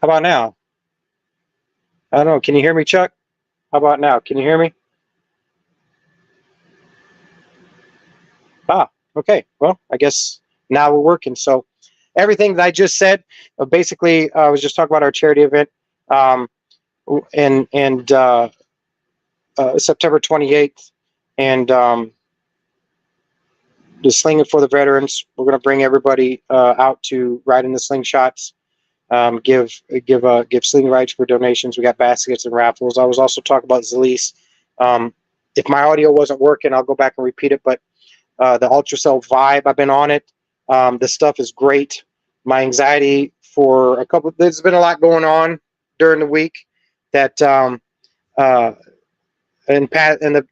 How about now? I don't know. Can you hear me, Chuck? How about now? Can you hear me? Ah, okay. Well, I guess now we're working. So everything that I just said, basically, I was just talking about our charity event, um, and September 28th, and the Slinging for the Veterans. We're going to bring everybody out to ride in the slingshots. Give sling rides for donations. We got baskets and raffles. I was also talking about Zalise. If my audio wasn't working, I'll go back and repeat it. But the Ultracell Vibe, I've been on it. The stuff is great. My anxiety for there's been a lot going on during the week that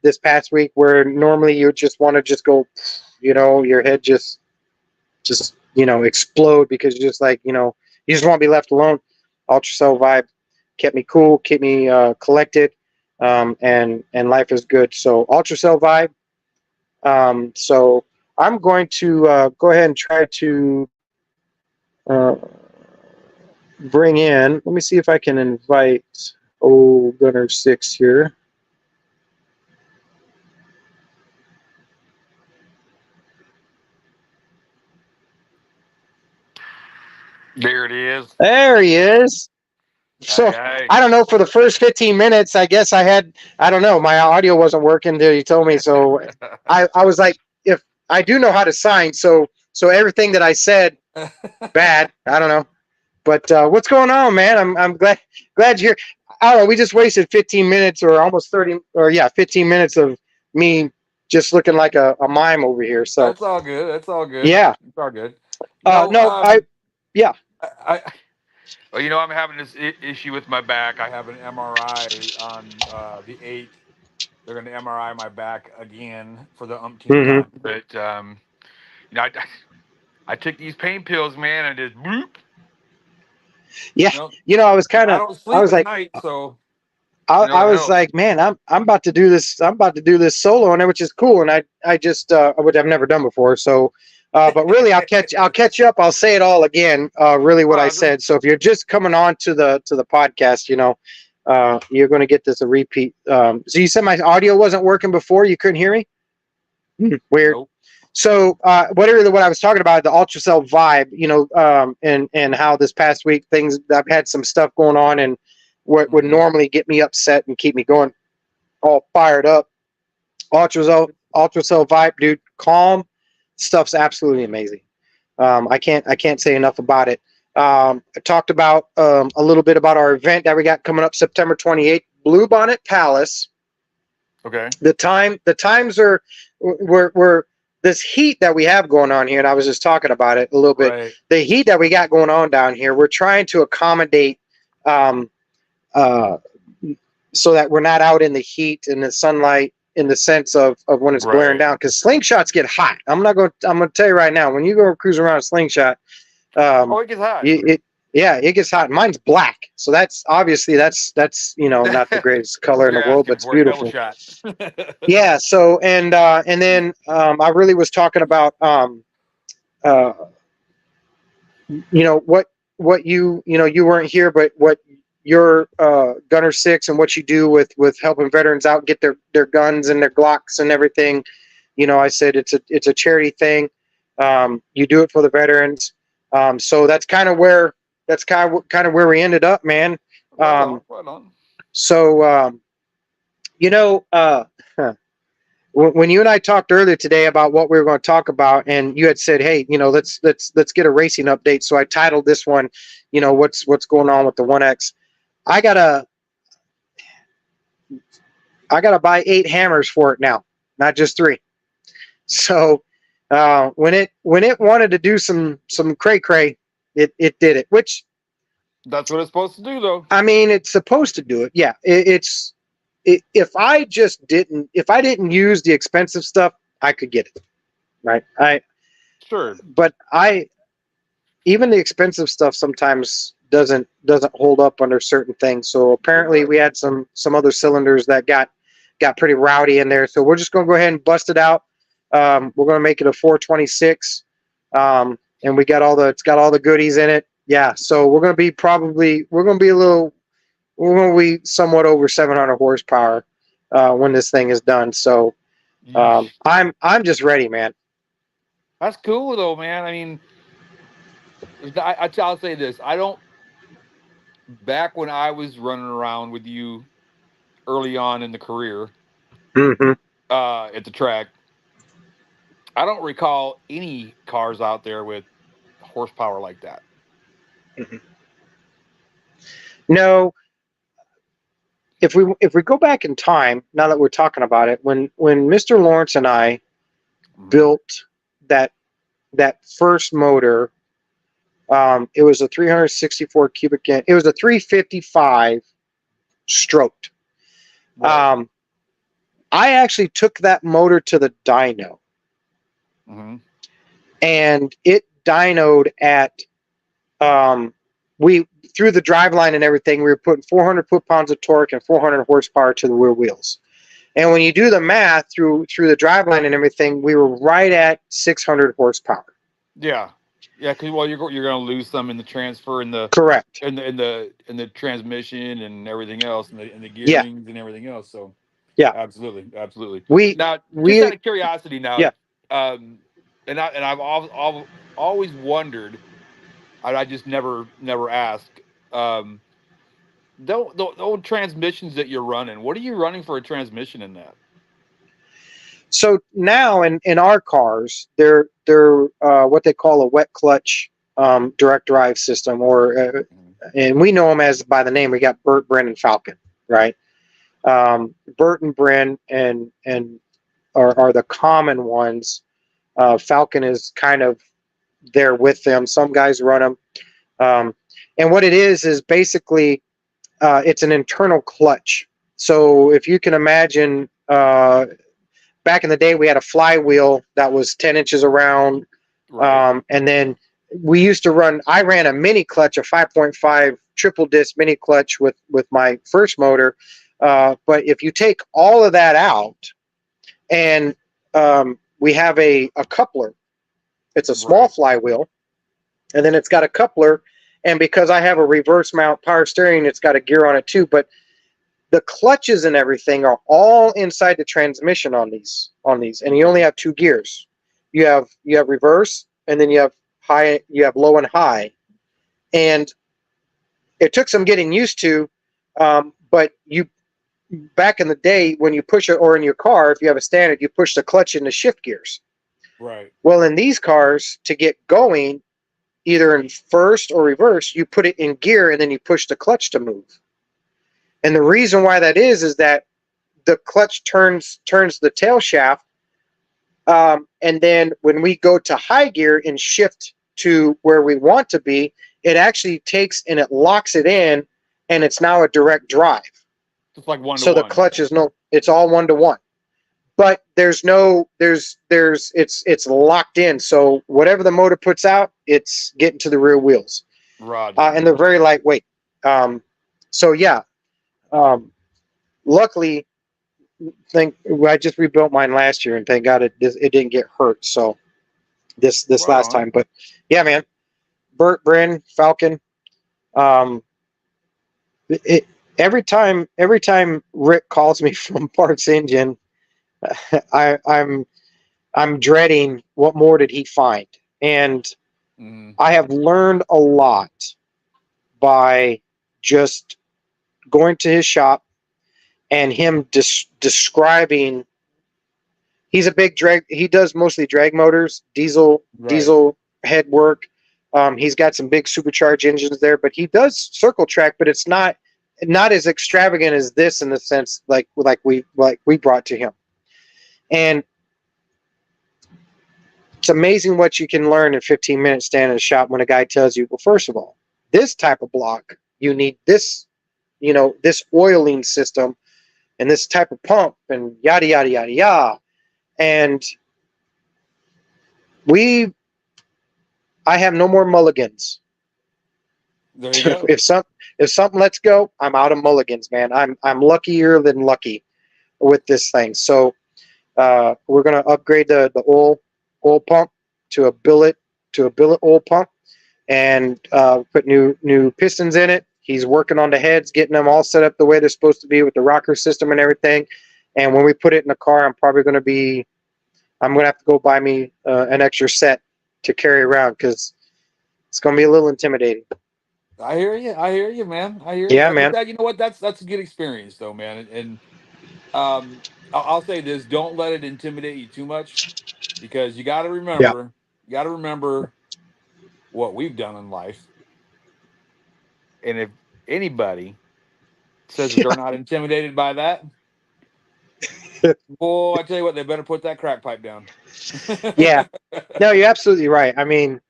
this past week where normally you just want to just go, your head just explode because you're just like, you just want to be left alone. Ultracell Vibe kept me cool, kept me collected, and life is good. So Ultracell Vibe. So I'm going to go ahead and try to bring in. Let me see if I can invite old Gunner 6 here. There it is. There he is. So I don't know, for the first 15 minutes, I guess I don't know, my audio wasn't working till you told me. So I was like, if I do know how to sign, so everything that I said bad, I don't know. But what's going on, man? I'm glad you're here. I don't know, we just wasted 15 minutes or almost 30 or 15 minutes of me just looking like a mime over here. So that's all good. That's all good. Yeah. It's all good. Well, I'm having this issue with my back. I have an MRI on the 8th. They're going to MRI my back again for the umpteenth time. But I took these pain pills, man, and just bloop. Yeah, I was kind of. I don't sleep at night, so. I was like, man, I'm about to do this. I'm about to do this solo on it, which is cool, and I just which I've never done before. So, but really, I'll catch you up. I'll say it all again. Really, what I said. So if you're just coming on to the podcast, you're going to get this a repeat. So you said my audio wasn't working before. You couldn't hear me. Weird. Nope. So what I was talking about, the Ultracell Vibe, and how this past week I've had some stuff going on, and what would normally get me upset and keep me going all fired up. Ultracell Vibe, dude, calm. Stuff's absolutely amazing. I can't say enough about it. I talked about a little bit about our event that we got coming up September 28th, Blue Bonnet Palace. Okay. The times are we're this heat that we have going on here, and I was just talking about it a little bit. Right. The heat that we got going on down here, we're trying to accommodate so that we're not out in the heat and the sunlight in the sense of when it's glaring down, because slingshots get hot. I'm going to tell you right now, when you go cruise around a slingshot, it gets hot. It gets hot. Mine's black, so that's obviously that's not the greatest color in the world, but it's beautiful. Yeah. So and then I really was talking about what you weren't here, but what your Gunner 6 and what you do with helping veterans out get their guns and their Glocks and everything. I said it's a charity thing. You do it for the veterans. So that's kind of where we ended up, man. Right on. So when you and I talked earlier today about what we were going to talk about, and you had said, hey, let's get a racing update. So I titled this one, what's going on with the 1X. I gotta buy 8 hammers for it now, not just 3. So when it wanted to do some cray, it did it, which that's what it's supposed to do, though. I mean, it's supposed to do it. Yeah, if I didn't use the expensive stuff, I could get it, right? Sure, but even the expensive stuff sometimes doesn't hold up under certain things. So apparently we had some other cylinders that got pretty rowdy in there. So we're just going to go ahead and bust it out. We're going to make it a 426, and it's got all the goodies in it. Yeah, so we're gonna be somewhat over 700 horsepower when this thing is done. So Yeesh. I'm just ready, man. That's cool though, man. I mean, I'll say this: I don't. Back when I was running around with you early on in the career Hmm. at the track, I don't recall any cars out there with horsepower like that. No, if we go back in time, now that we're talking about it, when Mr. Lawrence and I Mhm. built that first motor, it was a 364 cubic inch. It was a 355 stroked. Right. Um, I actually took that motor to the dyno, Hmm. and it dynoed at we through the driveline and everything. We were putting 400 foot-pounds of torque and 400 horsepower to the rear wheels. And when you do the math through the driveline and everything, we were right at 600 horsepower. Yeah. Yeah. Because well, you're going to lose some in the transfer and the Correct. in the transmission and everything else and the Yeah. gearings and everything else. So Yeah. absolutely, absolutely. We Now, just out we of curiosity, now, yeah. um, I've always wondered. I just never asked. Um, the old transmissions that you're running, what are you running for a transmission in that? So now in our cars, they're what they call a wet clutch direct drive system, or Mhm. and we know them as by the name. We got Burt, Bren, and Falcon, right? Burt and Bren and are the common ones. Falcon is kind of there with them. Some guys run them, and what it is basically it's an internal clutch. So if you can imagine, back in the day, we had a flywheel that was 10 inches around, Right. and then we used to run. I ran a mini clutch, a 5.5 triple disc mini clutch with my first motor. But if you take all of that out, and we have a coupler, it's a small Right. flywheel, and then it's got a coupler. And because I have a reverse mount power steering, it's got a gear on it too. But the clutches and everything are all inside the transmission on these, and you only Okay. have two gears. You have reverse, and then you have high, you have low and high. And it took some getting used to, but you back in the day when you push it, or in your car, if you have a standard, you push the clutch into shift gears. Right. Well, in these cars, to get going, either in first or reverse, you put it in gear and then you push the clutch to move. And the reason why that is that the clutch turns the tail shaft, and then when we go to high gear and shift to where we want to be, it actually takes and it locks it in, and it's now a direct drive. Just like one to So the one. clutch is it's all 1-to-1. But it's locked in. So whatever the motor puts out, it's getting to the rear wheels, Roger. and they're very lightweight. So yeah, um, luckily, I just rebuilt mine last year, and thank God it didn't get hurt. So this Right last on. time, but yeah, man, Burt, Bryn, Falcon. Um, it every time Rick calls me from Parts Engine, I'm dreading what more did he find, and Hmm. I have learned a lot by just going to his shop and him describing. He's a big drag. He does mostly drag motors, Right. diesel head work. He's got some big supercharged engines there, but he does circle track, but it's not as extravagant as this, in the sense like we brought to him. And it's amazing what you can learn in 15 minutes standing in a shop when a guy tells you, well, first of all, this type of block, you need this, this oiling system and this type of pump and yada, yada, yada, yada. And we, I have no more mulligans. There you go. if some, if something lets go, I'm out of mulligans, man. I'm luckier than lucky with this thing. So, we're going to upgrade the oil pump to a billet oil pump. and put new pistons in it. He's working on the heads, getting them all set up the way they're supposed to be with the rocker system and everything. And when we put it in the car, I'm going to have to go buy me an extra set to carry around because it's going to be a little intimidating. I hear you. I hear you, man. I hear Yeah, you. But man. that, you know what? That's a good experience, though, man. And I'll say this: don't let it intimidate you too much, because Yeah. you got to remember what we've done in life. And if anybody says that they're not intimidated by that, boy, I tell you what, they better put that crack pipe down. Yeah. No, you're absolutely right. I mean,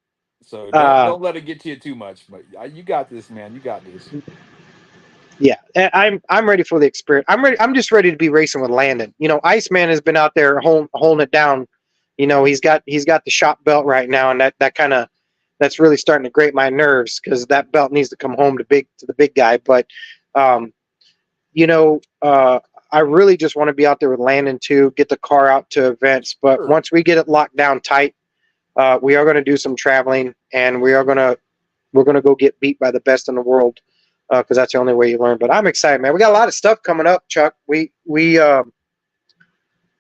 So don't let it get to you too much. But you got this, man. You got this. yeah, I'm ready for the experience. I'm ready. I'm just ready to be racing with Landon. You know, Iceman has been out there holding it down. You know, he's got the shop belt right now, and that's really starting to grate my nerves because that belt needs to come home to the big guy. But um, you know, I really just want to be out there with Landon too, get the car out to events. But Sure. once we get it locked down tight, we are going to do some traveling, and we're going to go get beat by the best in the world because that's the only way you learn. But I'm excited, man. We got a lot of stuff coming up, Chuck. We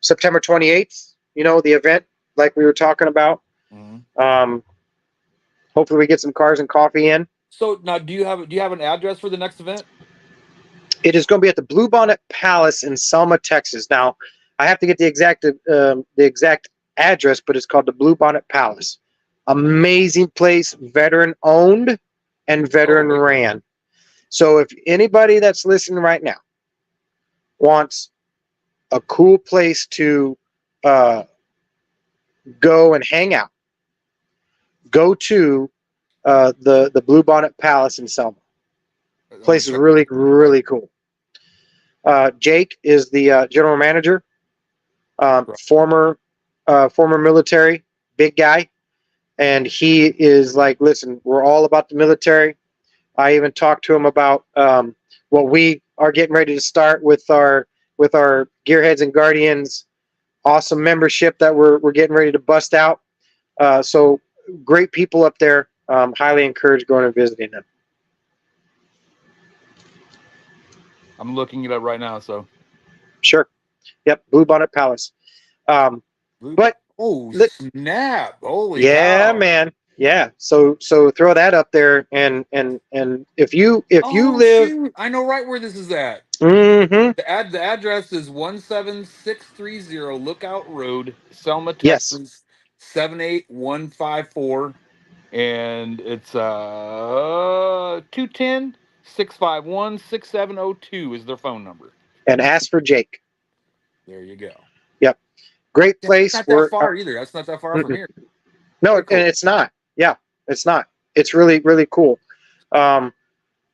September 28th, you know, the event like we were talking about. Mm-hmm. Hopefully we get some cars and coffee in. So now, do you have an address for the next event? It is going to be at the Bluebonnet Palace in Selma, Texas. Now, I have to get the exact address, but it's called the Bluebonnet Palace. Amazing place, veteran owned and veteran ran. So if anybody that's listening right now wants a cool place to go and hang out, go to the Bluebonnet Palace in Selma. Place is really, really cool. Jake is the general manager, former military, big guy, and he is like, listen, we're all about the military. I even talked to him about what we are getting ready to start with our Gearheads and Guardians awesome membership that we're getting ready to bust out. So great people up there. Highly encourage going and visiting them. I'm looking it up right now. So sure. Yep. Bluebonnet Palace. But snap! Holy yeah, cow. man. Yeah. So throw that up there, and if you live, shoot. I know right where this is at. Mm-hmm. The address is 17630 Lookout Road, Selma, Yes. Texas 78154, and it's 210-651-6702 is their phone number. And ask for Jake. There you go. Yep. Great place. That's not that far either. That's not that far from here. No, cool. And it's not. Yeah, it's not. It's really, really cool.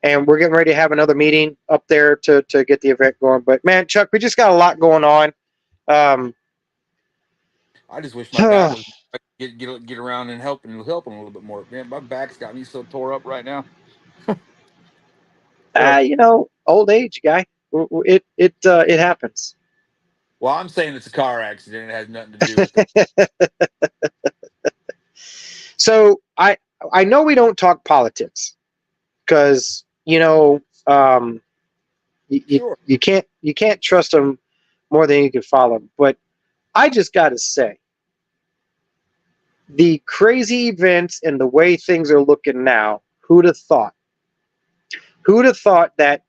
And we're getting ready to have another meeting up there to get the event going. But man, Chuck, we just got a lot going on. I just wish my back was get around and help a little bit more. Man, my back's got me so tore up right now. You know, old age, guy. It happens. Well, I'm saying it's a car accident. It has nothing to do with it. So I know we don't talk politics because you know Sure. you can't trust them more than you can follow them. But I just got to say, the crazy events and the way things are looking now, who'd have thought? Who'd have thought that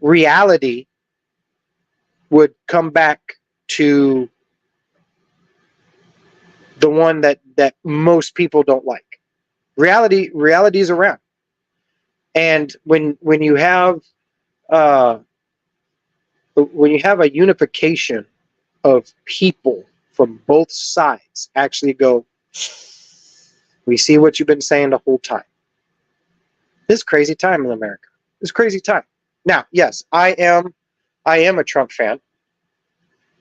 reality would come back to the one that most people don't like? Reality is around. And when you have a unification of people from both sides actually go, we see what you've been saying the whole time. This crazy time in America. This crazy time. Now, yes, I am a Trump fan.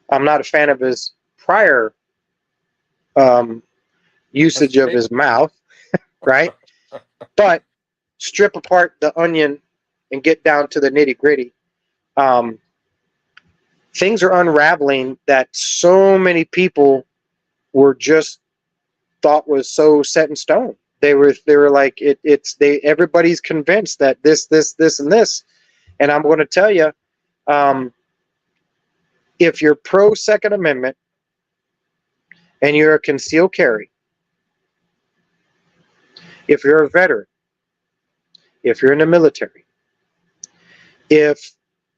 I'm not a fan of his prior usage of his mouth, right? But strip apart the onion and get down to the nitty gritty. Things are unraveling that so many people were just thought was so set in stone. They were like everybody's convinced that this, and this. And I'm going to tell you, if you're pro Second Amendment and you're a concealed carry, if you're a veteran, if you're in the military, if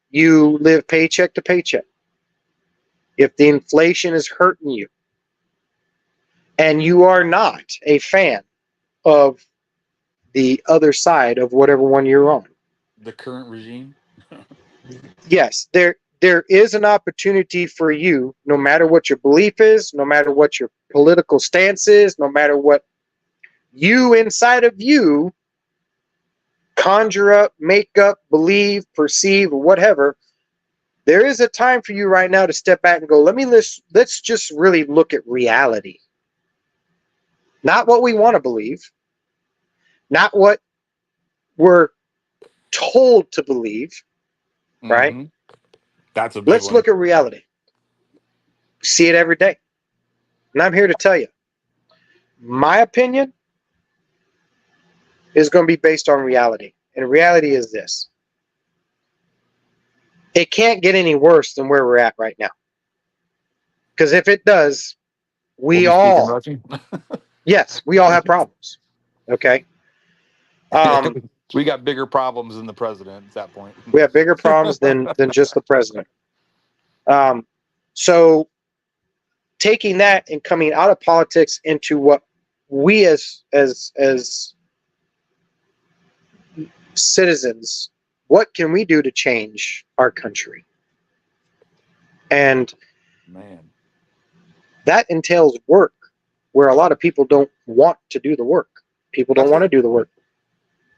you live paycheck to paycheck, if the inflation is hurting you, and you are not a fan of the other side of whatever one you're on, the current regime. yes, there is an opportunity for you, no matter what your belief is, no matter what your political stance is, no matter what you inside of you conjure up, make up, believe, perceive, or whatever. There is a time for you right now to step back and go, let's just really look at reality. Not what we want to believe, not what we're told to believe, right? Mm-hmm. That's a big Let's one. look at reality. See it every day. And I'm here to tell you, my opinion is going to be based on reality. And reality is this. It can't get any worse than where we're at right now. Because if it does, We'll we be speaking all, Russian. yes, we all have problems. Okay. We got bigger problems than the president at that point. We have bigger problems than just the president. So taking that and coming out of politics into what we as citizens, what can we do to change our country? And Man, that entails work, where a lot of people don't want to do the work. People don't want to do the work.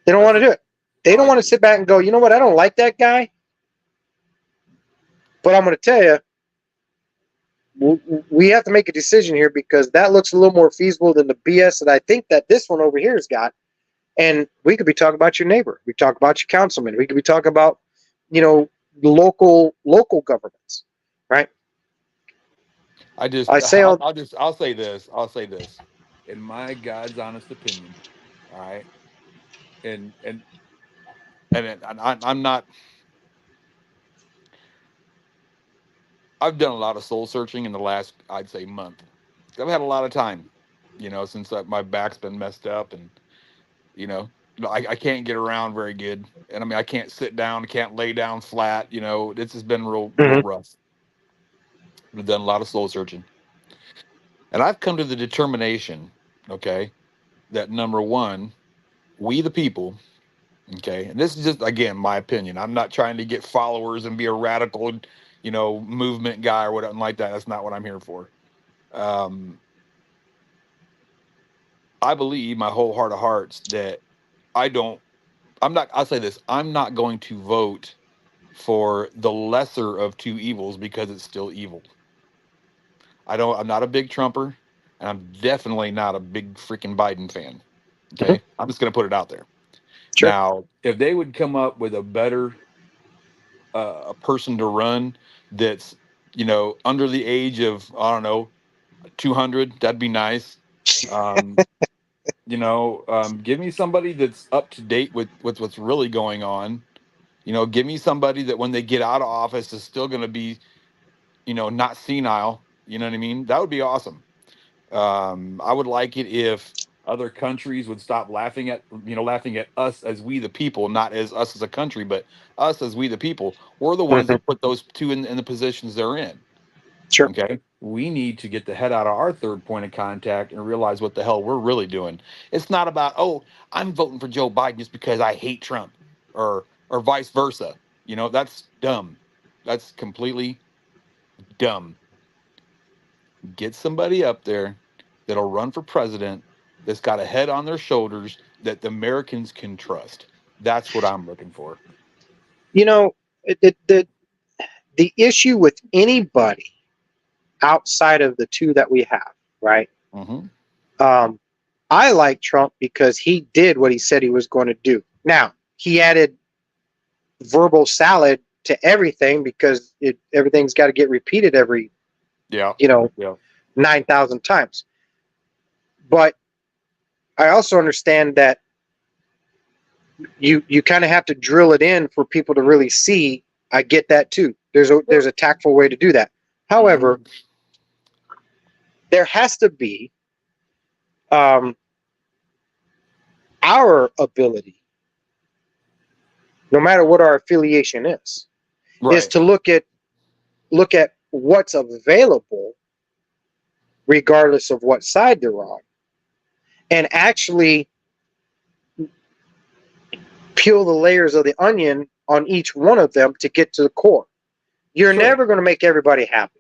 They don't want to do it. They don't want to sit back and go, you know what, I don't like that guy, but I'm going to tell you, we have to make a decision here, because that looks a little more feasible than the BS that I think that this one over here has got. And we could be talking about your neighbor. We talk about your councilman. We could be talking about, local governments, right? I'll say this. I'll say this. In my God's honest opinion, all right, and I'm not. I've done a lot of soul searching in the last, I'd say, month. I've had a lot of time, since my back's been messed up, and you know, I can't get around very good, and I mean I can't sit down, can't lay down flat. This has been real rough. I've done a lot of soul searching, and I've come to the determination, okay, that number one, we the people, okay, and this is just again my opinion. I'm not trying to get followers and be a radical, movement guy or whatever like that. That's not what I'm here for. Um, I believe my whole heart of hearts that I don't. I'll say this. I'm not going to vote for the lesser of two evils because it's still evil. I'm not a big Trumper, and I'm definitely not a big freaking Biden fan. Okay. I'm just going to put it out there. Sure. Now, if they would come up with a better a person to run that's, under the age of, I don't know, 200, that'd be nice. Um, give me somebody that's up to date with what's really going on. Give me somebody that when they get out of office is still going to be, not senile. You know what I mean? That would be awesome. I would like it if other countries would stop laughing at us as we the people, not as us as a country, but us as we the people. We're the ones that put those two in the positions they're in. Sure. Okay. We need to get the head out of our third point of contact and realize what the hell we're really doing. It's not about, oh, I'm voting for Joe Biden just because I hate Trump or vice versa. That's dumb. That's completely dumb. Get somebody up there that'll run for president that's got a head on their shoulders that the Americans can trust. That's what I'm looking for. The issue with anybody outside of the two that we have, right? Mm-hmm. I like Trump because he did what he said he was going to do. Now, he added verbal salad to everything because everything's got to get repeated every, Yeah. 9,000 times. But I also understand that you kind of have to drill it in for people to really see. I get that too. There's a tactful way to do that. However, there has to be our ability, no matter what our affiliation is to look at what's available, regardless of what side they're on, and actually peel the layers of the onion on each one of them to get to the core. You're never going to make everybody happy.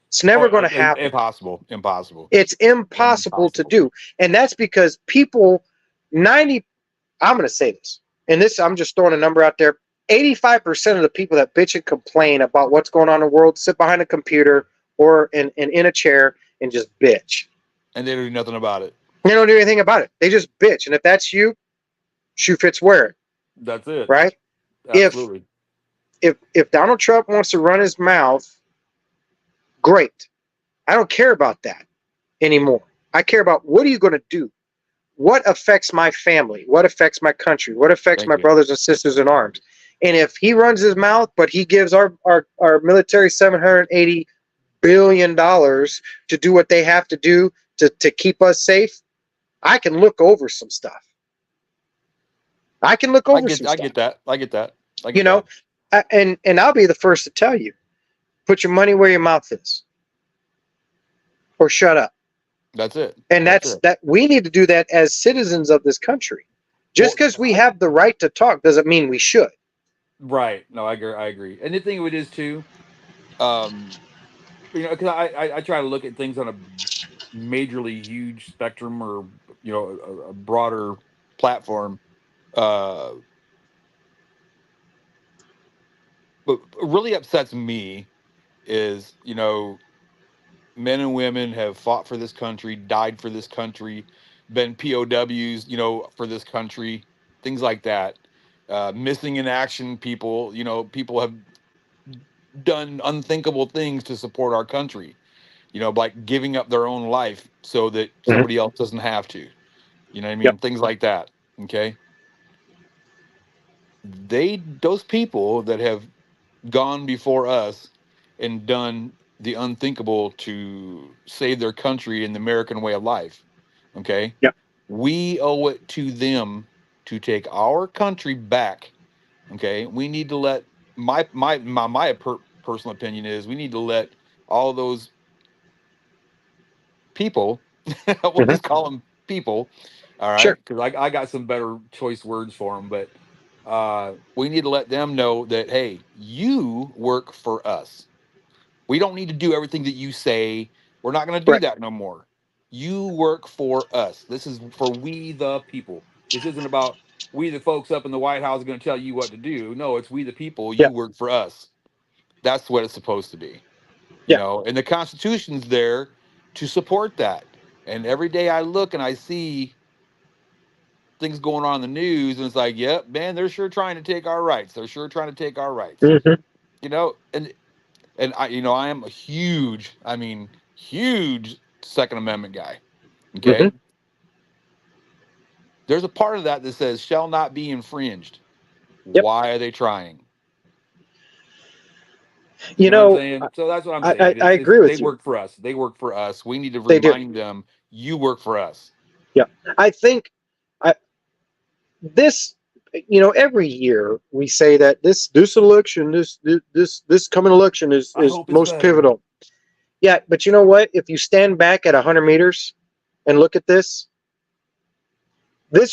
It's never going to happen. Impossible. It's impossible to do. And that's because people, I'm going to say this, and this, I'm just throwing a number out there. 85% of the people that bitch and complain about what's going on in the world sit behind a computer or in a chair and just bitch. And they don't do nothing about it. They don't do anything about it. They just bitch. And if that's you, shoe fits, wear it. That's it. Right? Absolutely. If Donald Trump wants to run his mouth, great. I don't care about that anymore. I care about, what are you going to do? What affects my family? What affects my country? What affects my brothers and sisters in arms? And if he runs his mouth, but he gives our military $780 billion to do what they have to do to keep us safe, I can look over some stuff. I get that. And I'll be the first to tell you, put your money where your mouth is, or shut up. That's it. And that's that. We need to do that as citizens of this country. Just because we have the right to talk doesn't mean we should. Right. No, I agree. And the thing of it is too, because I try to look at things on a majorly huge spectrum, or a broader platform. But what really upsets me is, men and women have fought for this country, died for this country, been POWs, for this country, things like that. Missing in action people, people have done unthinkable things to support our country, like giving up their own life so that somebody else doesn't have to, you know what I mean? Yep. Things like that. Okay. Those people that have gone before us and done the unthinkable to save their country and the American way of life. Okay. Yep. We owe it to them to take our country back. Okay. We need to let my personal opinion is we need to let all those people, we'll just call them people. All right. Because I got some better choice words for them, but we need to let them know that, hey, you work for us. We don't need to do everything that you say. We're not going to do that no more. You work for us. This is for we the people. This isn't about we the folks up in the White House are going to tell you what to do. No, it's we the people. You work for us. That's what it's supposed to be. You know, and the Constitution's there to support that. And every day I look and I see things going on in the news, and it's like, yep, man, they're sure trying to take our rights. They're sure trying to take our rights. And I, I am a huge Second Amendment guy. Okay. There's a part of that that says shall not be infringed. Why are they trying? You know what I'm saying? So that's what I'm saying. I agree with you. They work for us. They work for us. We need to remind them, you work for us. Yeah. I think every year we say that this election, this coming election is most pivotal. Yeah, but you know what? If you stand back at 100 meters and look at this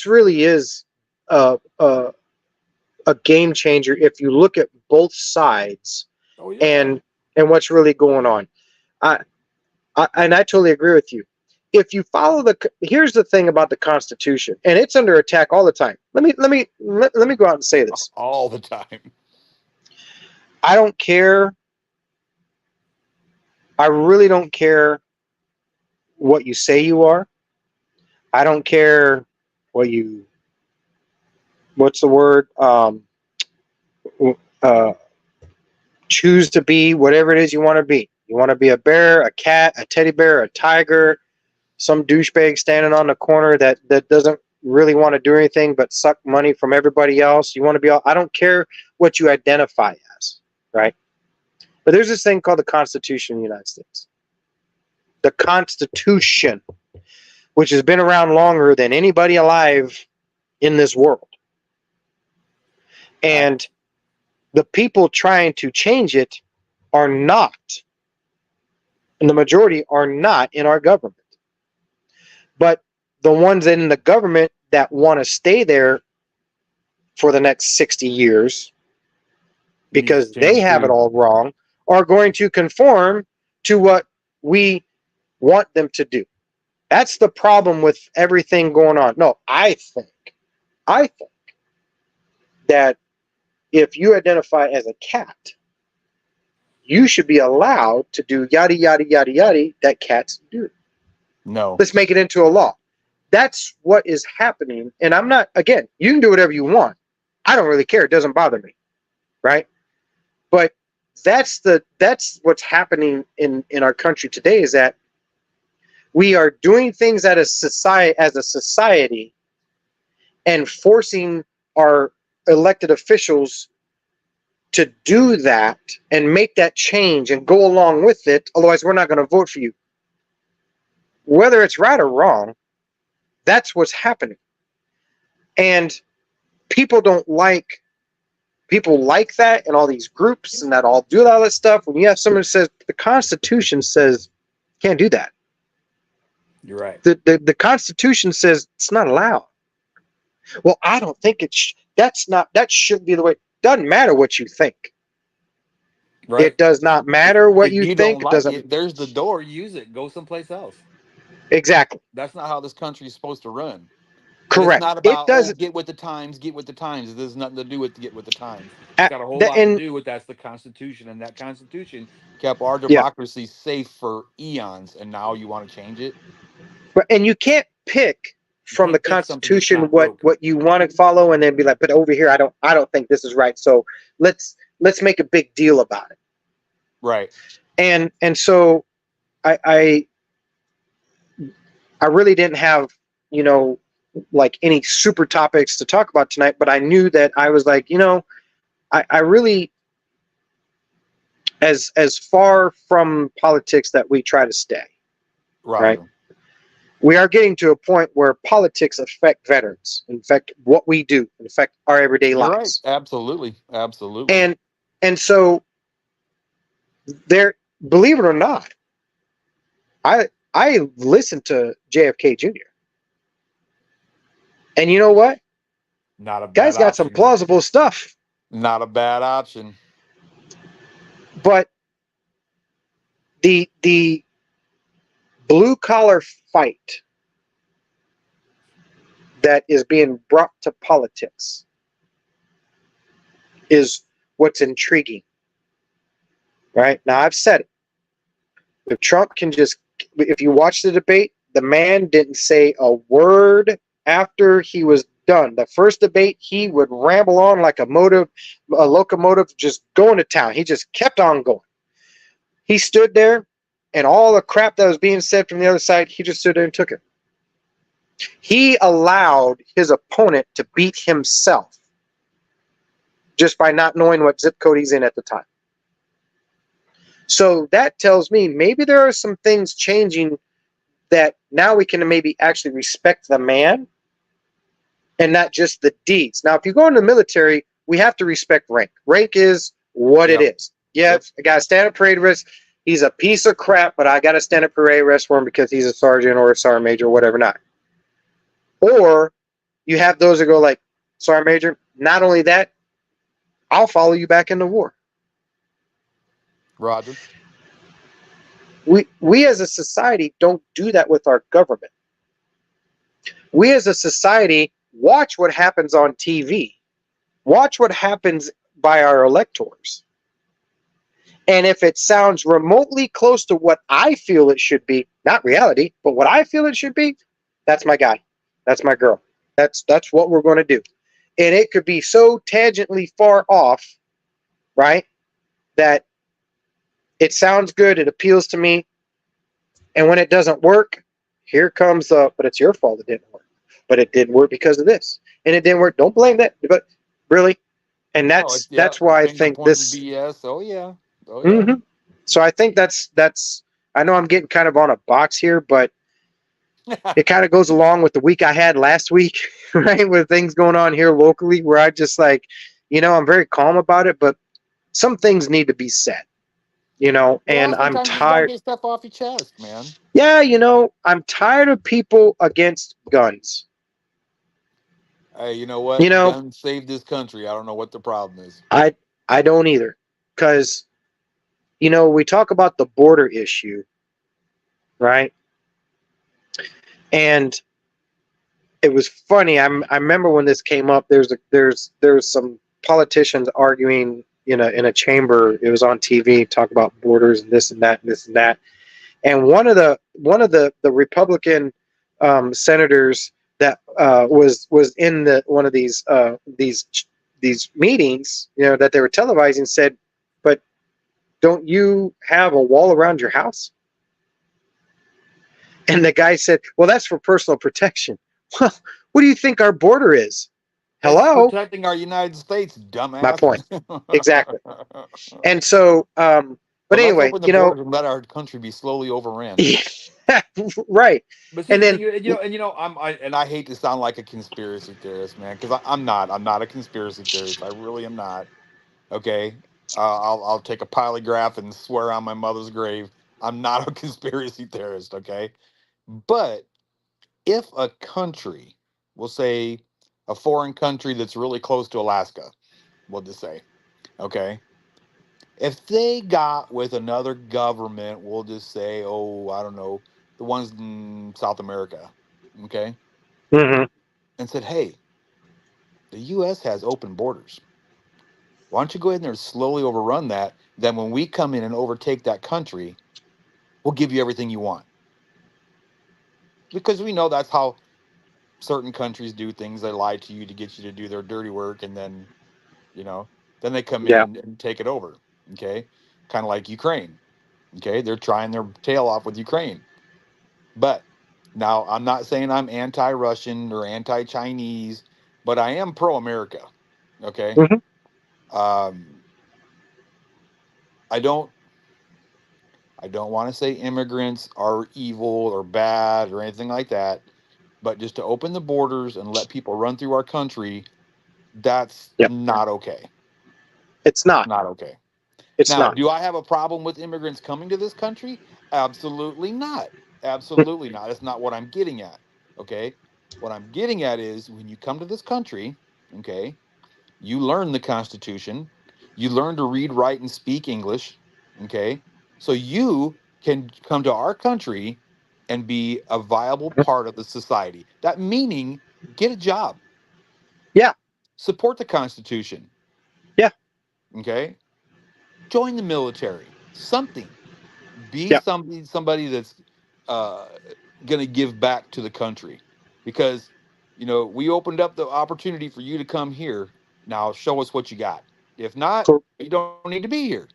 really is a game changer if you look at both sides and what's really going on. And I totally agree with you. If you follow here's the thing about the Constitution, and it's under attack all the time. Let me go out and say this. All the time. I don't care. I really don't care what you say you are. I don't care what's the word? Choose to be whatever it is you want to be. You want to be a bear, a cat, a teddy bear, a tiger, some douchebag standing on the corner that doesn't really want to do anything but suck money from everybody else. You want to be all, I don't care what you identify as, right? But there's this thing called the Constitution of the United States. The Constitution, which has been around longer than anybody alive in this world. And the people trying to change it are not, and the majority are not in our government. But the ones in the government that want to stay there for the next 60 years, because they have it all wrong, are going to conform to what we want them to do. That's the problem with everything going on. No, I think that if you identify as a cat, you should be allowed to do yada, yada, yada, yada that cats do. No. Let's make it into a law. That's what is happening. And I'm not, again, you can do whatever you want. I don't really care. It doesn't bother me. Right? But that's what's happening in our country today, is that we are doing things as a society and forcing our elected officials to do that and make that change and go along with it. Otherwise, we're not going to vote for you. Whether it's right or wrong, that's what's happening. And people like that, and all these groups and that all do all that stuff. When you have someone who says the Constitution says can't do that. You're right. The Constitution says it's not allowed. Well, I don't think that shouldn't be the way. Doesn't matter what you think. Right. It does not matter what you think. Don't like it, there's the door. Use it. Go someplace else. Exactly. That's not how this country is supposed to run. Correct. It's not about get with the times. Get with the times. There's nothing to do with get with the times. It's got a whole lot to do with that's the Constitution, and that Constitution kept our democracy safe for eons. And now you want to change it. And you can't pick from the Constitution what you want to follow, and then be like, but over here, I don't think this is right. So let's make a big deal about it. Right. And so I really didn't have, like any super topics to talk about tonight, but I knew that I was like, I really, as far from politics that we try to stay, right? We are getting to a point where politics affect veterans, affect what we do, affect our everyday lives. Right. Absolutely. Absolutely. And so there, believe it or not, I listened to JFK Jr. And you know what? Not a bad guy's got option. some plausible stuff. Not a bad option. But the blue collar fight that is being brought to politics is what's intriguing. Right? Now, I've said it. If Trump can if you watch the debate, the man didn't say a word after he was done. The first debate, he would ramble on like a locomotive just going to town. He just kept on going. He stood there, and all the crap that was being said from the other side, he just stood there and took it. He allowed his opponent to beat himself just by not knowing what zip code he's in at the time. So that tells me maybe there are some things changing, that now we can maybe actually respect the man and not just the deeds. Now, if you go in the military, we have to respect rank. Rank is what it is. Yes, I got to stand up parade arrest. He's a piece of crap, but I got to stand up parade arrest for him because he's a sergeant or a sergeant major or whatever not. Or you have those that go like, sergeant major, not only that, I'll follow you back into war. Roger. We as a society don't do that with our government. We as a society watch what happens on TV. Watch what happens by our electors. And if it sounds remotely close to what I feel it should be, not reality, but what I feel it should be, that's my guy. That's my girl. That's what we're going to do. And it could be so tangentially far off, right, that it sounds good, it appeals to me, and when it doesn't work, here comes but it's your fault it didn't work. But it didn't work because of this, and it didn't work. Don't blame that. But really, and No, it's yeah, that's why I finger think pointing this. BS. Oh yeah, oh yeah. hmm So I think that's. I know I'm getting kind of on a box here, but it kind of goes along with the week I had last week, right? With things going on here locally, where I just like, I'm very calm about it, but some things need to be said, and Well, I'm sometimes you just gotta tired. get stuff off your chest, man. Yeah, I'm tired of people against guns. Hey, you know You what? know, Guns save this country. I don't know what the problem is. I I don't either, because we talk about the border issue, right? And it was funny. I remember when this came up. There's some politicians arguing in a chamber. It was on TV, talk about borders and this and that and this and that. And one of the Republican senators that was in one of these meetings, that they were televising, said, "But don't you have a wall around your house?" And the guy said, "Well, that's for personal protection." Well, what do you think our border is? It's Hello, protecting our United States, my dumbass. point. Exactly. And so, but But let's anyway, open the borders and let our country be slowly overran. right. But see, And then, I hate to sound like a conspiracy theorist, man, because I'm not. I'm not a conspiracy theorist. I really am not. Okay, I'll take a polygraph and swear on my mother's grave. I'm not a conspiracy theorist. Okay, but if a country, we'll say a foreign country that's really close to Alaska, we'll just say, okay, if they got with another government, we'll just say, oh, I don't know, the ones in South America, okay, mhm, and said, hey, the U.S. has open borders. Why don't you go ahead and there slowly overrun that? Then when we come in and overtake that country, we'll give you everything you want. Because we know that's how certain countries do things. They lie to you to get you to do their dirty work, and you know, then they come in yeah, and take it over. Okay. Kind of like Ukraine. Okay. They're trying their tail off with Ukraine. But now I'm not saying I'm anti Russian or anti Chinese, but I am pro America. Okay. mhm, Um, I don't I don't want to say immigrants are evil or bad or anything like that, but just to open the borders and let people run through our country, that's yeah. not okay. It's not. Not okay. It's Now, not. do I have a problem with immigrants coming to this country? Absolutely not. Absolutely not. That's not what I'm getting at. Okay. What I'm getting at is when you come to this country, okay, you learn the Constitution, you learn to read, write, and speak English. Okay. So you can come to our country and be a viable Mhm. part of the society. That meaning get a job, Yeah, support the Constitution. yeah, Okay. Join the military, something. Be yeah. somebody that's uh, going to give back to the country because we opened up the opportunity for you to come here. Now show us what you got. If not, Cor- you don't need to be here.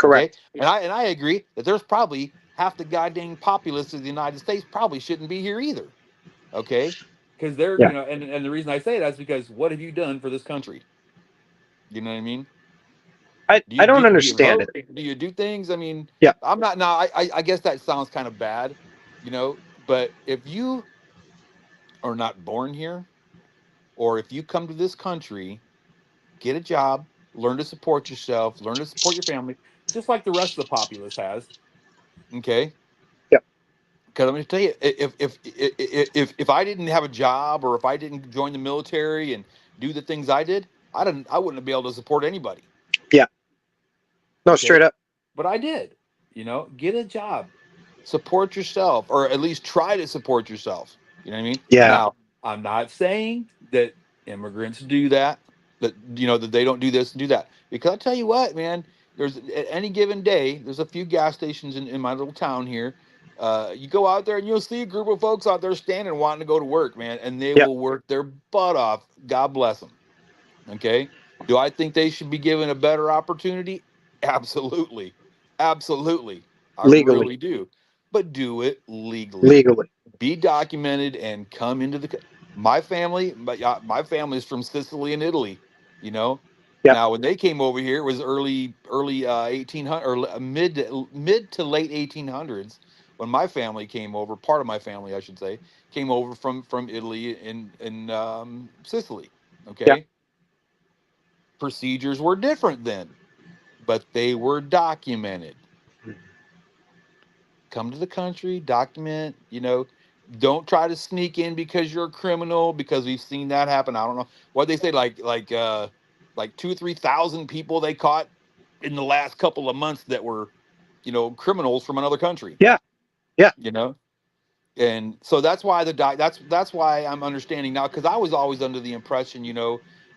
Okay. correct. And I agree that there's probably half the goddamn populace of the United States probably shouldn't be here either. Okay. Because they're, Yeah. and the reason I say that is because what have you done for this country? You know what I mean? I don't Do you understand vote? it. Do you do things? I mean, Yeah. I'm not now. I guess that sounds kind of bad, But if you are not born here, or if you come to this country, get a job, learn to support yourself, learn to support your family, just like the rest of the populace has. Okay, Yeah. because I'm going to tell you, if I didn't have a job or if I didn't join the military and do the things I did, I wouldn't be able to support anybody. Yeah. No, straight Okay. up. But I did, get a job, support yourself, or at least try to support yourself. You know what I mean? Yeah. Now, I'm not saying that immigrants do that, that they don't do this and do that. Because I'll tell you what, man, there's at any given day, there's a few gas stations in my little town here. You go out there and you'll see a group of folks out there standing wanting to go to work, man, and they Yeah. will work their butt off. God bless them. Okay. Do I think they should be given a better opportunity? Absolutely. Absolutely. I Legally. really do. but do it legally. legally. Be documented and come into the. My family, my family is from Sicily and Italy. You know, Yep. now when they came over here, it was early 1800 or mid to late 1800s when my family came over. Part of my family, I should say, came over from Italy and Sicily. Yep. Okay, procedures were different then, but they were documented. Come to the country, document, don't try to sneak in because you're a criminal, because we've seen that happen. I don't know what they say, like 2 or 3 thousand people they caught in the last couple of months that were, criminals from another country, Yeah. Yeah. you know? And so that's why that's why I'm understanding now, because I was always under the impression,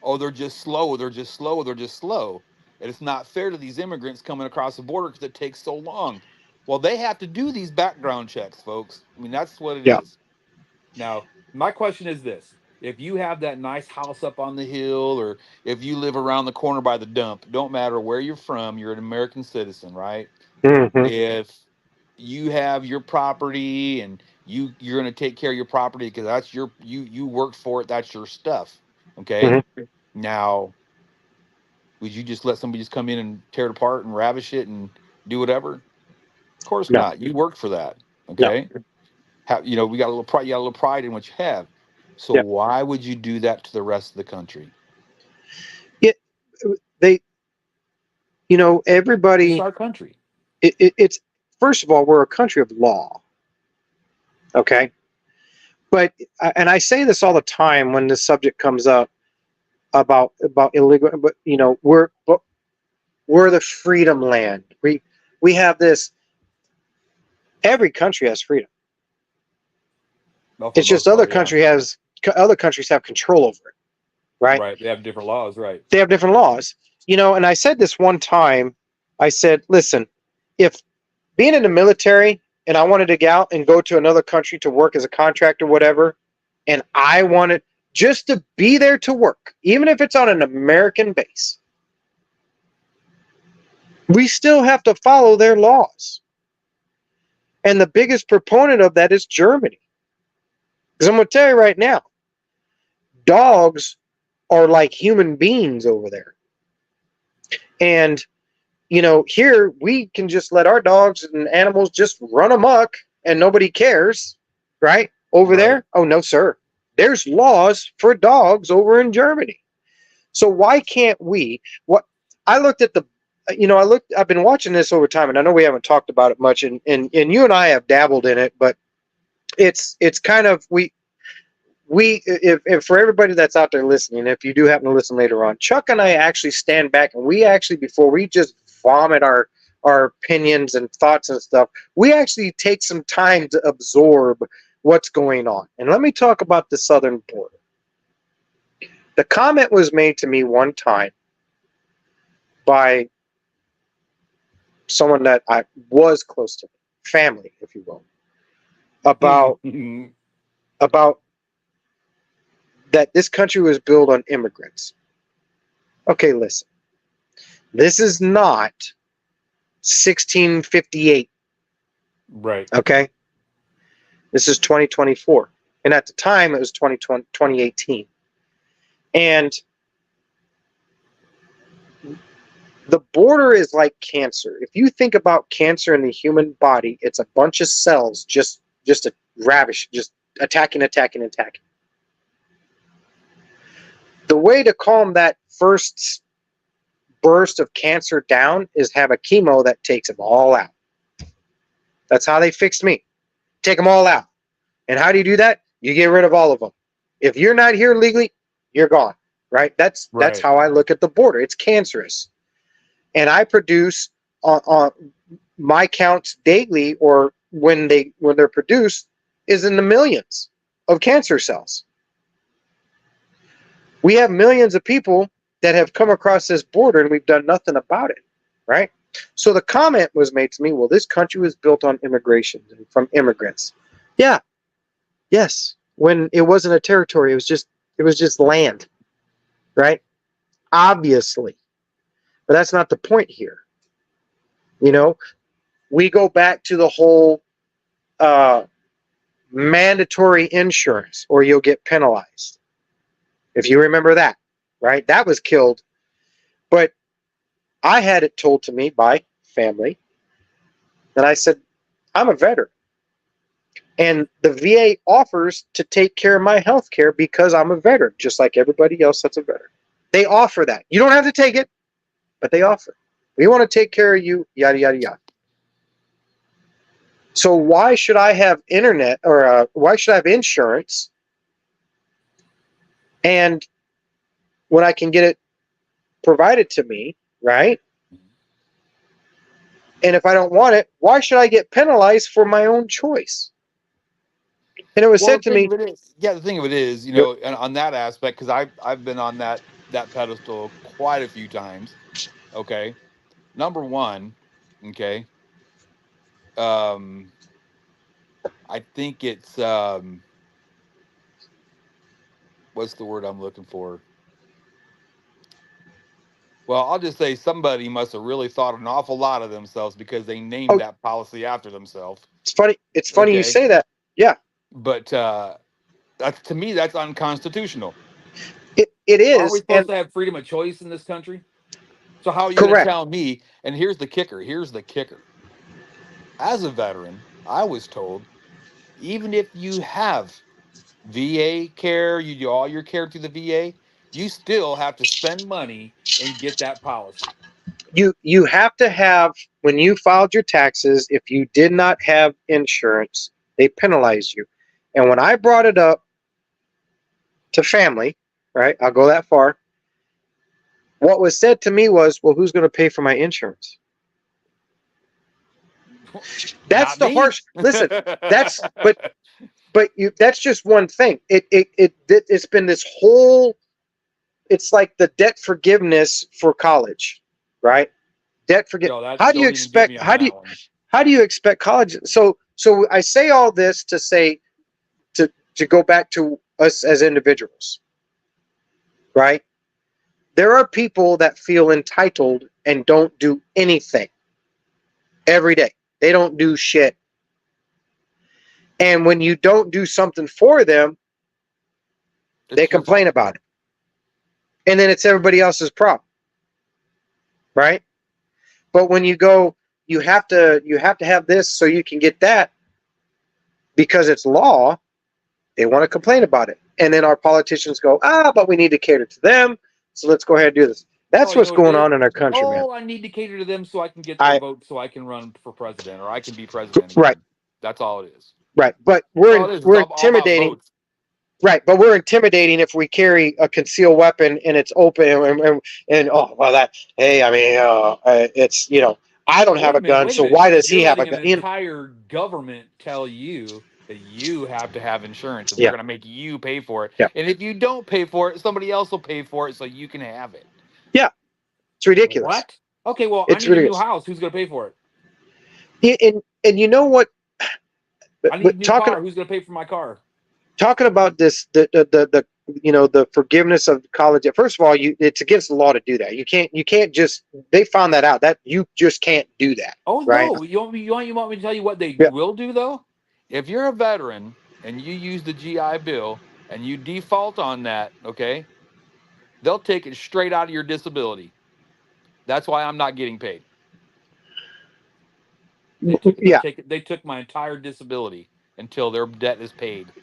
oh, they're just slow, they're just slow, they're just slow. And it's not fair to these immigrants coming across the border because it takes so long. Well, they have to do these background checks, folks. I mean, that's what it Yeah. is. Now, my question is this. If you have that nice house up on the hill, or if you live around the corner by the dump, don't matter where you're from, you're an American citizen, right? Mm-hmm. If you have your property and you're going to take care of your property because that's you worked for it, that's your stuff. Okay. Mm-hmm. Now, would you just let somebody just come in and tear it apart and ravish it and do whatever? Of course No. not. You worked for that. No. Okay. We got a little pride. You got a little pride in what you have. So Yeah. why would you do that to the rest of the country? It. They. This is Everybody. our country. It's first of all, we're a country of law. Okay. But and I say this all the time when this subject comes up about illegal. But we're the freedom land. We have this. Every country has freedom. Well, for It's the just most part, yeah. other countries have control over it, right? Right. They have different laws, right? They have different laws, And I said this one time. I said, listen, if being in the military and I wanted to get out and go to another country to work as a contractor, whatever, and I wanted just to be there to work, even if it's on an American base, we still have to follow their laws. And the biggest proponent of that is Germany. Because I'm going to tell you right now, dogs are like human beings over there. And, here we can just let our dogs and animals just run amok and nobody cares, right? Over Right. there, oh, no, sir. There's laws for dogs over in Germany. So why can't we? I looked at I've been watching this over time, and I know we haven't talked about it much, and you and I have dabbled in it, but it's kind of if for everybody that's out there listening, if you do happen to listen later on, Chuck and I actually stand back and we actually, before we just vomit our opinions and thoughts and stuff, we actually take some time to absorb what's going on. And let me talk about the southern border. The comment was made to me one time by someone that I was close to, family, if you will, about that this country was built on immigrants. Okay, listen. This is not 1658. Right. Okay? This is 2024. And at the time, it was 2018. And the border is like cancer. If you think about cancer in the human body, it's a bunch of cells just a ravish, just attacking. The way to calm that first burst of cancer down is have a chemo that takes them all out. That's how they fixed me. Take them all out. And how do you do that? You get rid of all of them. If you're not here legally, you're gone. Right? That's how I look at the border. It's cancerous. And I produce on my counts daily, or when they're produced, is in the millions of cancer cells. We have millions of people that have come across this border and we've done nothing about it, right? So the comment was made to me, well, this country was built on immigration and from immigrants. Yeah. Yes. When it wasn't a territory, it was just land, right? Obviously. But that's not the point here. We go back to the whole uh, mandatory insurance or you'll get penalized. If you remember that, right? That was killed. But I had it told to me by family. And I said, I'm a veteran. And the VA offers to take care of my health care because I'm a veteran, just like everybody else that's a veteran. They offer that. You don't have to take it, but they offer. We want to take care of you, yada, yada, yada. So why should I have internet or why should I have insurance? And when I can get it provided to me, right? And if I don't want it, why should I get penalized for my own choice? And it was Well, said the to thing me, of it is, yeah, the thing of it is, yep. and on that aspect, because I've been on that pedestal quite a few times. Okay, number one, okay, um, I think it's what's the word I'm looking for? Well, I'll just say somebody must have really thought an awful lot of themselves because they named Oh, that policy after themselves. it's funny. It's funny you Okay, say that. Yeah, but that's to me that's unconstitutional. it Aren't we is. supposed And to have freedom of choice in this country? So how are you going to correct. tell me? And here's the kicker. Here's the kicker. As a veteran, I was told even if you have VA care, you do all your care through the VA, you still have to spend money and get that policy. You have to have when you filed your taxes, if you did not have insurance, they penalize you. And when I brought it up to family, right? I'll go that far. What was said to me was, well, who's going to pay for my insurance? That's Not the me. harsh. Listen, that's but you that's just one thing. It's been this whole. It's like the debt forgiveness for college, right? Debt forget. Yo, that How do you don't even get expect? me on that one. How do you expect college? So I say all this to say to go back to us as individuals, right? There are people that feel entitled and don't do anything every day. They don't do shit. And when you don't do something for them, they It's your complain fault. about it. And then it's everybody else's problem, right? But when you go, you have to have this so you can get that because it's law, they want to complain about it. And then our politicians go, but we need to cater to them. So let's go ahead and do this. No, That's you what's know what it going is? on in our country, man. Oh, I need to cater to them so I can get their I vote so I can run for president or I can be president right, again. That's all it is. right. But That's all it is. It's we're all about intimidating. votes. Right, but we're intimidating if we carry a concealed weapon and it's open and oh well that hey I mean it's I don't have Wait a a minute, gun wait a so minute. why does he You're have a letting an gun? entire government tell you that you have to have insurance and they're Yeah, going to make you pay for it. yeah, And if you don't pay for it, somebody else will pay for it so you can have it. yeah. It's ridiculous. What? Okay, well, I It's need a new ridiculous. house. Who's going to pay for it? And you know what? I need a But new talking car. Who's going to pay for my car? talking about this the the forgiveness of college. First of all, it's against the law to do that. You can't just they found that out that you just can't do that, Oh right? no! You want me to tell you what they Yeah, will do though? If you're a veteran and you use the GI Bill and you default on that, okay, they'll take it straight out of your disability. That's why I'm not getting paid. They'll yeah. take it. They took my entire disability until their debt is paid.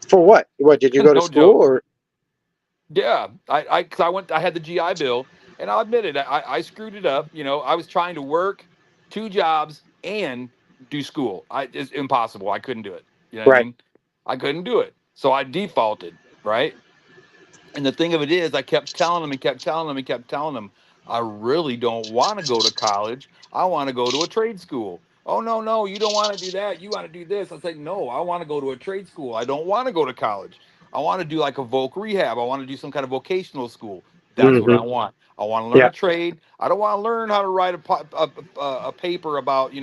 For what? What did you go to No school joke. or? Yeah, because I had the GI Bill, and I'll admit it, I screwed it up. I was trying to work two jobs and do school. It's impossible. I couldn't do it. You know what I Right. mean? I couldn't do it, so I defaulted. Right. And the thing of it is, I kept telling them and kept telling them and kept telling them, I really don't want to go to college. I want to go to a trade school. Oh, no, no, you don't want to do that. You want to do this. I said, no, I want to go to a trade school. I don't want to go to college. I want to do like a voc rehab. I want to do some kind of vocational school. That's what Hmm. I want. I want to learn Yeah. a trade. I don't want to learn how to write a paper about,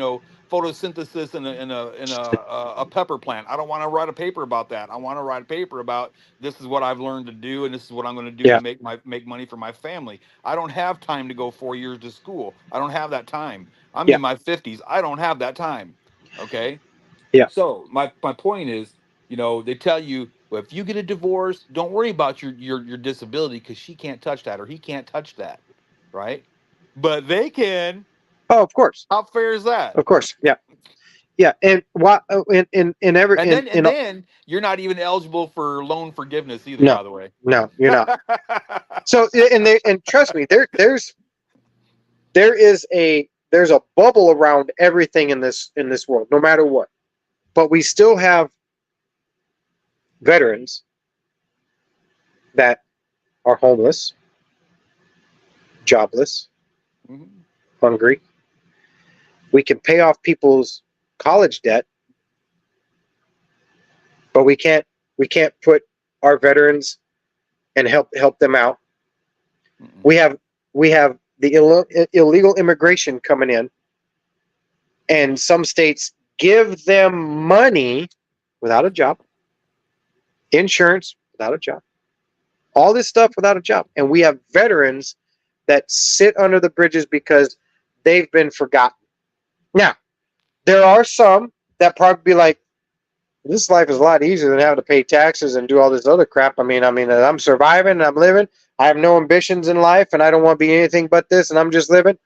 photosynthesis in a pepper plant. I don't want to write a paper about that. I want to write a paper about this is what I've learned to do, and this is what I'm going to do to Yeah. make money for my family. I don't have time to go 4 years to school. I don't have that time. I'm Yeah. in my 50s. I don't have that time. Okay. Yeah. So my point is, they tell you, well, if you get a divorce, don't worry about your disability because she can't touch that or he can't touch that, right? But they can. Oh, of course. How fair is that? Of course. Yeah. Yeah. And what in every And then you're not even eligible for loan forgiveness either, no, by the way. no, you're not. So and trust me, there's a bubble around everything in this world, no matter what. But we still have veterans that are homeless, jobless, Mhm. hungry. We can pay off people's college debt, but we can't put our veterans and help them out. Mm-mm. We have the illegal immigration coming in, and some states give them money without a job, insurance without a job, all this stuff without a job, and we have veterans that sit under the bridges because they've been forgotten. Now, there are some that probably be like, this life is a lot easier than having to pay taxes and do all this other crap. I mean, I'm surviving and I'm living. I have no ambitions in life and I don't want to be anything but this and I'm just living.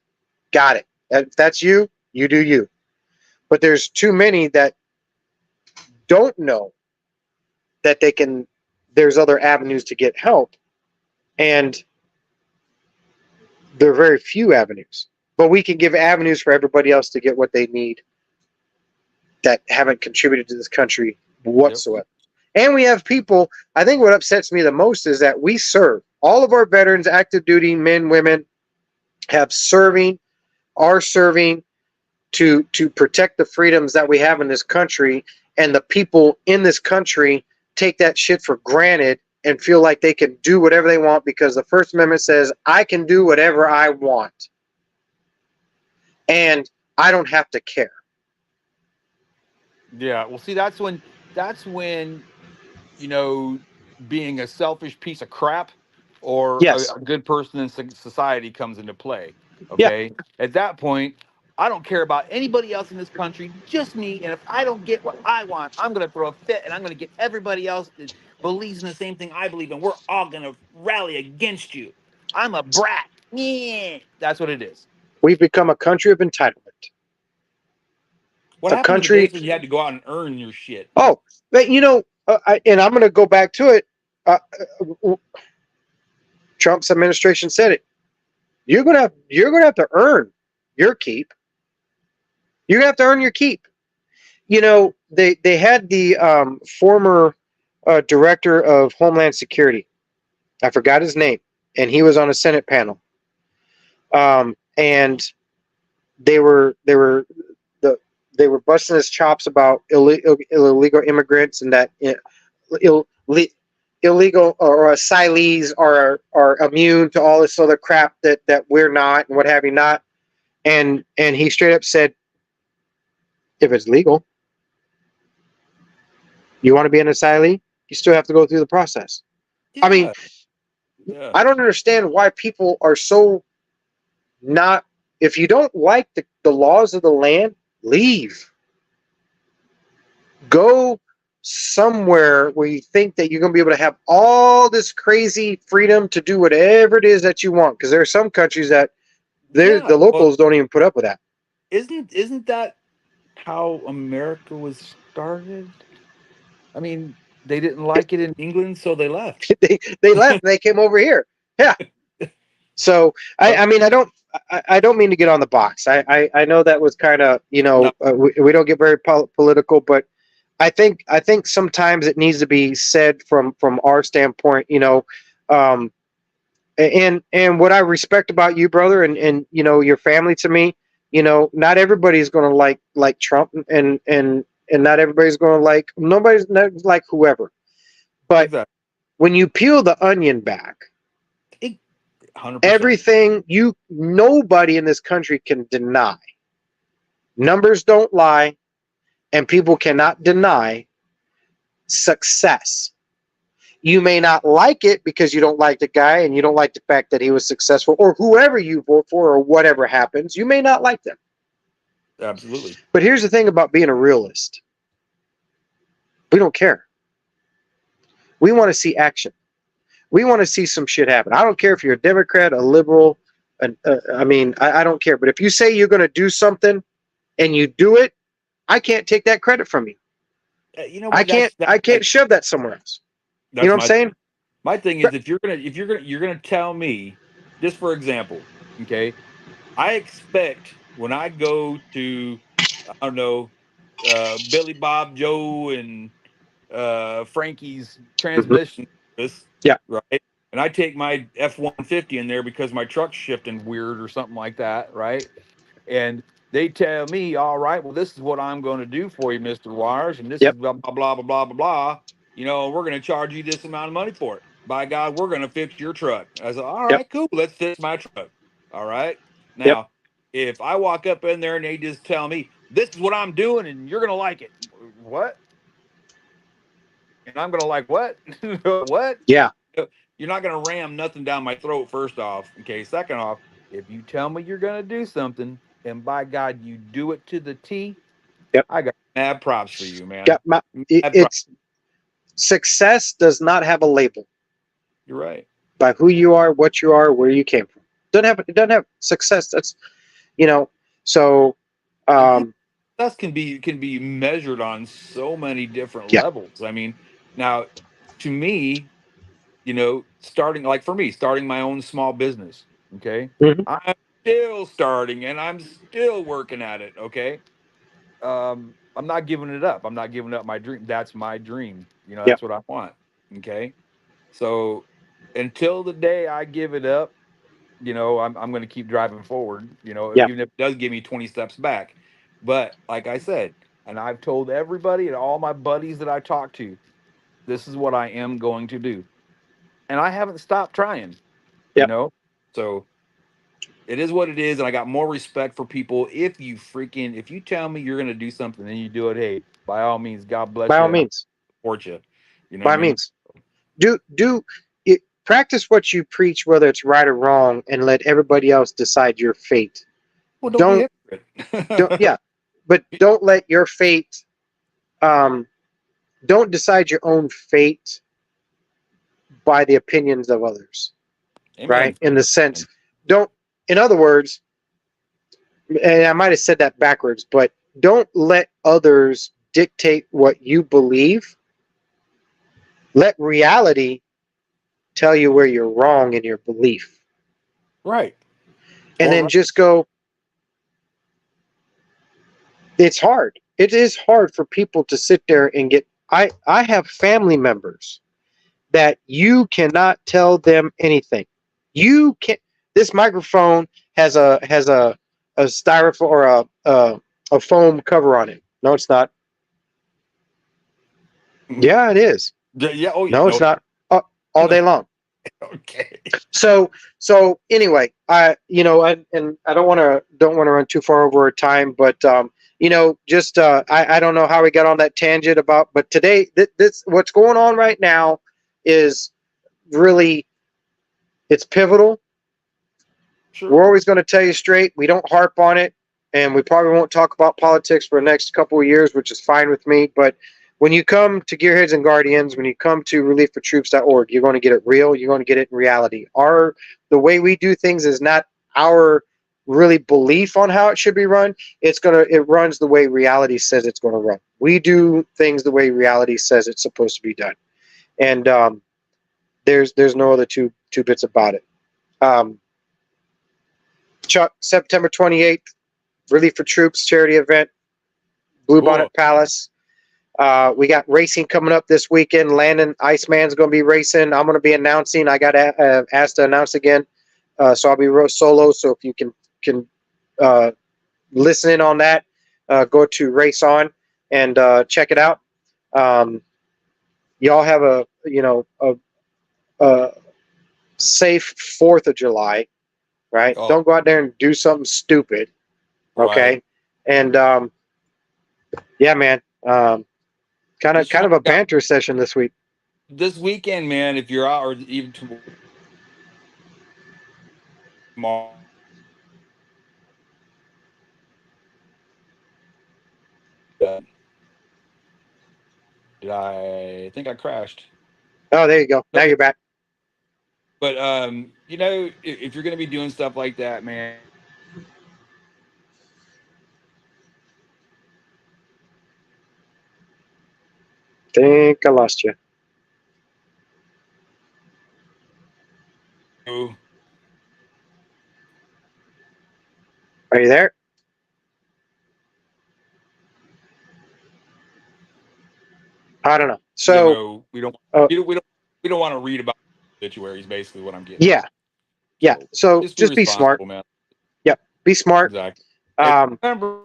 Got it. If that's you, you do you. But there's too many that don't know that there's other avenues to get help. And there are very few avenues. But we can give avenues for everybody else to get what they need that haven't contributed to this country Yep. whatsoever. And we have people, I think what upsets me the most is that we serve. All of our veterans, active duty, men, women, are serving to protect the freedoms that we have in this country. And the people in this country take that shit for granted and feel like they can do whatever they want because the First Amendment says, I can do whatever I want. And I don't have to care. Yeah. Well, see, that's when being a selfish piece of crap or Yes. a good person in society comes into play. Yeah. Okay. At that point, I don't care about anybody else in this country, just me. And if I don't get what I want, I'm going to throw a fit and I'm going to get everybody else that believes in the same thing I believe in. We're all going to rally against you. I'm a brat. Yeah. That's what it is. We've become a country of entitlement. What A happened to the days country. when you had to go out and earn your shit? Oh, but and I'm going to go back to it. Trump's administration said it. You're gonna have to earn your keep. You're gonna have to earn your keep. They had the former director of Homeland Security. I forgot his name, and he was on a Senate panel. And they were they were busting his chops about illegal immigrants and that Ill, illegal or asylees are immune to all this other crap that we're not and what have you not. And he straight up said, if it's legal, you want to be an asylee, you still have to go through the process. I mean, Yeah. Yeah. I don't understand why people are so not. If you don't like the laws of the land, leave. Go somewhere where you think that you're going to be able to have all this crazy freedom to do whatever it is that you want. Because there are some countries that Yeah. the Well, locals don't even put up with that. isn't that how America was started? I mean, they didn't like it in England, so they left. They left and they came over here. Yeah. So Uh, I mean I don't mean to get on the box. I know that was kind of no, we don't get very political, but I think sometimes it needs to be said from our standpoint. Um, and what I respect about you, brother, and your family to me, not everybody's going to like Trump, and not everybody's going to nobody's not like whoever. But exactly. when you peel the onion back, 100%. everything nobody in this country can deny. Numbers don't lie, and people cannot deny success. You may not like it because you don't like the guy and you don't like the fact that he was successful, or whoever you vote for, or whatever happens. You may not like them. Absolutely. But here's the thing about being a realist. We don't care. We want to see action. We want to see some shit happen. I don't care if you're a Democrat, a liberal. I mean, I don't care. But if you say you're going to do something and you do it, I can't take that credit from you. You know I what? can't. I can't shove that somewhere else. You That's know what I'm saying? my thing is if you're gonna tell me, just for example, okay, I expect when I go to, I don't know, Billy Bob Joe and Frankie's Mm-hmm. transmission service, Yeah. right? And I take my F-150 in there because my truck's shifting weird or something like that, right? And they tell me, all right, well, this is what I'm going to do for you, Mr. Wires, and this is Yep. blah, blah, blah, blah, blah, blah, blah. You know, we're going to charge you this amount of money for it. By God, we're going to fix your truck. I said, all Yep. right, cool. Let's fix my truck. All right. Yep. Now, if I walk up in there and they just tell me, this is what I'm doing and you're going to like it. What? And I'm going to like what? What? Yeah. You're not going to ram nothing down my throat, first off. Okay. Second off, if you tell me you're going to do something and by God, you do it to the T, Yep. I got mad props for you, man. Got my. Mad props. It's success does not have a label You're right. by who you are, what you are, where you came from. Doesn't have. It doesn't have success. That's you know. So. And people, Um. that can be measured on so many different Yeah. levels. I mean, now to me, starting like for me, starting my own small business. Okay, Mm-hmm. I'm still starting and I'm still working at it. Okay, I'm not giving it up. I'm not giving up my dream. That's my dream. Yeah. That's what I want. Okay. So until the day I give it up, I'm going to keep driving forward, Yeah. even if it does give me 20 steps back. But like I said, and I've told everybody and all my buddies that I talk to, this is what I am going to do. And I haven't stopped trying, you Yeah. know? So it is what it is, and I got more respect for people. If you tell me you're gonna do something and you do it, hey, by all means, God bless By you all and I means. support you. You know what By I all mean? means. Do it. Practice what you preach, whether it's right or wrong, and let everybody else decide your fate. Well, don't be Don't. a Don't. hypocrite. Yeah. But don't let your fate. Um. Don't decide your own fate by the opinions of others. Amen. Right. In the sense, don't. In other words, and I might have said that backwards, but don't let others dictate what you believe. Let reality tell you where you're wrong in your belief. Right. And Or then right. just go, it's hard. It is hard for people to sit there and get. I have family members that you cannot tell them anything. You can't. This microphone has a styrofoam or a foam cover on it. No, it's not. Yeah, it is. Yeah. Oh, yeah. No, it's No. not. All day long. Okay. So anyway, and I don't want to run too far over our time, but just I don't know how we got on that tangent about, but today this what's going on right now is really it's pivotal. We're Sure. always going to tell you straight. We don't harp on it, and we probably won't talk about politics for the next couple of years, which is fine with me. But when you come to Gearheads and Guardians, when you come to relieffortroops.org, you're going to get it real. You're going to get it in reality. The way we do things is not our really belief on how it should be run. It runs the way reality says it's going to run. We do things the way reality says it's supposed to be done, and there's no other two bits about it. Um, Chuck, September 28th, Relief for Troops charity event, Blue Cool. Bonnet Palace. We got racing coming up this weekend. Landon Iceman's going to be racing. I'm going to be announcing. I got asked to announce again, so I'll be real solo. So if you can uh, listen in on that, go to Race On and check it out. Y'all have a safe 4th of July, right? Oh, Don't go out there and do something stupid, right. okay? And yeah, man. Kind of Just kind trying of a to banter session this week. this weekend, man. If you're out, or even tomorrow, I think I crashed. Oh, there you go. Now Okay. you're back. But you know, if you're going to be doing stuff like that, man, Think I lost you. Are you there? I don't know. you So, know, we don't uh, we don't we don't we don't want to read about obituaries. Basically, what I'm getting yeah, at. yeah. So So just be just be smart. responsible, man. Yep, be smart. Exactly. And Um, remember,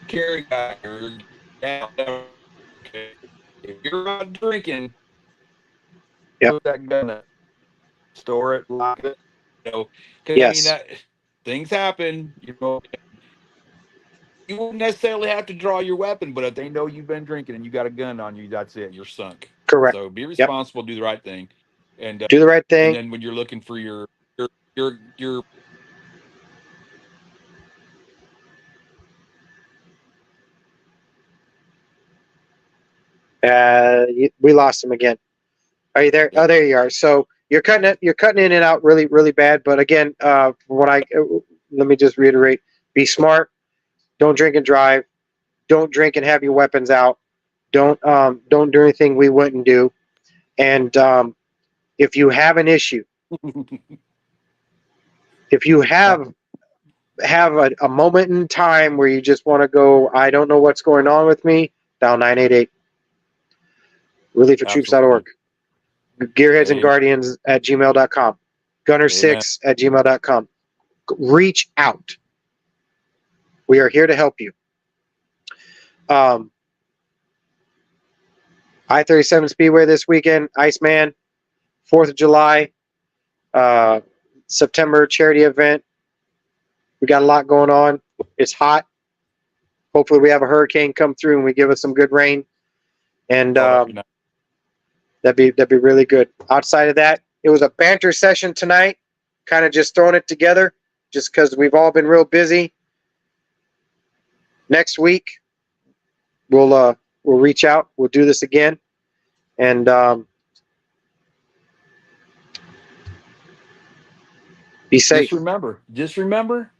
carry guy or gal, okay, if you're out drinking, yep, put that gun up, store it, lock it. You know, because I mean yes, that things happen. You know, you wouldn't necessarily have to draw your weapon, but if they know you've been drinking and you got a gun on you, that's it. You're sunk. correct. So be Yep, responsible, do the right thing, and do the right thing. then when you're looking for your We lost him again. Are you there? yeah, Oh, there you are. So you're cutting it. You're cutting in and out really, really bad. But again, when I let me just reiterate: be smart. Don't drink and drive. Don't drink and have your weapons out. Don't do anything we wouldn't do. And if you have an issue, if you have a moment in time where you just want to go, I don't know what's going on with me, dial 988 reliefoftroops.org, absolutely. gearheads and Amen. guardians at gmail.com, Amen. gunner6 at gmail.com. Reach out. We are here to help you. Um, I-37 Speedway this weekend, Iceman, 4th of July, uh, September charity event. We got a lot going on. It's hot. Hopefully, we have a hurricane come through and we give us some good rain, and Oh, that'd be nice. that'd be really good. Outside of that, it was a banter session tonight. Kind of just throwing it together, just because we've all been real busy. Next week, we'll reach out. We'll do this again, and be safe. Just remember,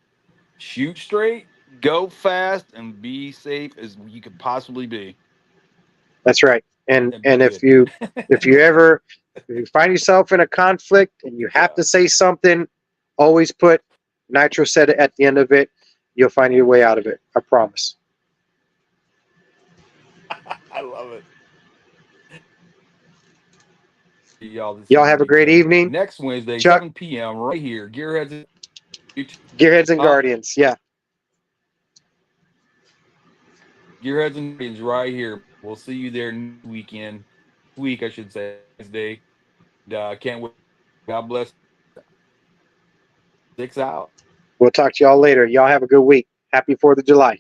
shoot straight, go fast, and be safe as you could possibly be, That's right. And and be and good. if you ever if you find yourself in a conflict and you have Yeah, to say something, always put nitro set at the end of it. You'll find your way out of it. I promise. I love it. See y'all this Y'all have a great weekend. evening. Next Wednesday, Chuck, 7 p.m. right here. Gearheads. Gearheads and Huh? Guardians. Yeah. Gearheads and Guardians right here. We'll see you there next weekend. Week, I should say. Wednesday. Can't wait. God bless. 6 out. We'll talk to y'all later. Y'all have a good week. Happy 4th of July.